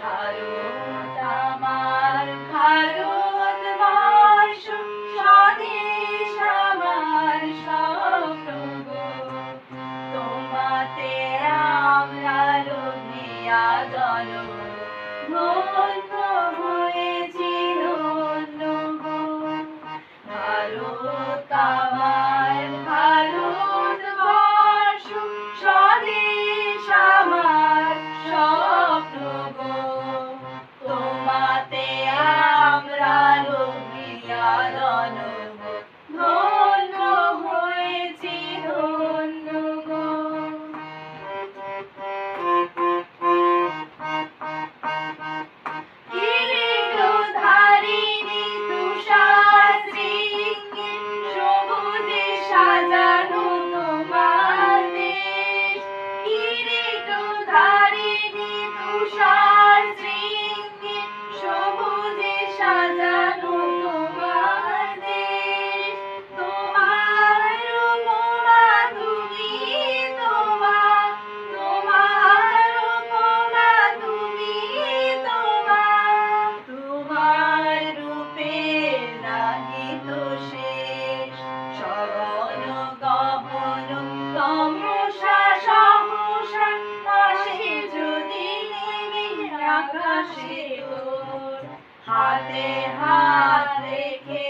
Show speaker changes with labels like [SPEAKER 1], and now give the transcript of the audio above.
[SPEAKER 1] ভারত আমার ভারতবর্ষ, স্বদেশ আমার স্বপ্ন গো। তোমাতে আমরা লোভিয়া জন, ধন্য হয়েছি ধন্য গো। ভারত আমার ভারতবর্ষ, স্বদেশ আমার স্বপ্ন গো। তোমাতে আমরা লোভিয়া জন, ধন্য হয়েছি ধন্য গো। কিরীটধারিণী তুষার শৃঙ্গে, সবুজে সাজানো তোমার দেশ। কিরীটধারিণী তুষার শৃঙ্গে, সবুজে সাজানো তোমার দেশ। তোমার উপমা তুমি, তোমার তোমার উপমা তুমি, তোমার রূপের নাহি তো শেষ। সগন গহন তমসা সহসা, আসে যদি নেমে আকাশে তোর। হাতে হাত রেখে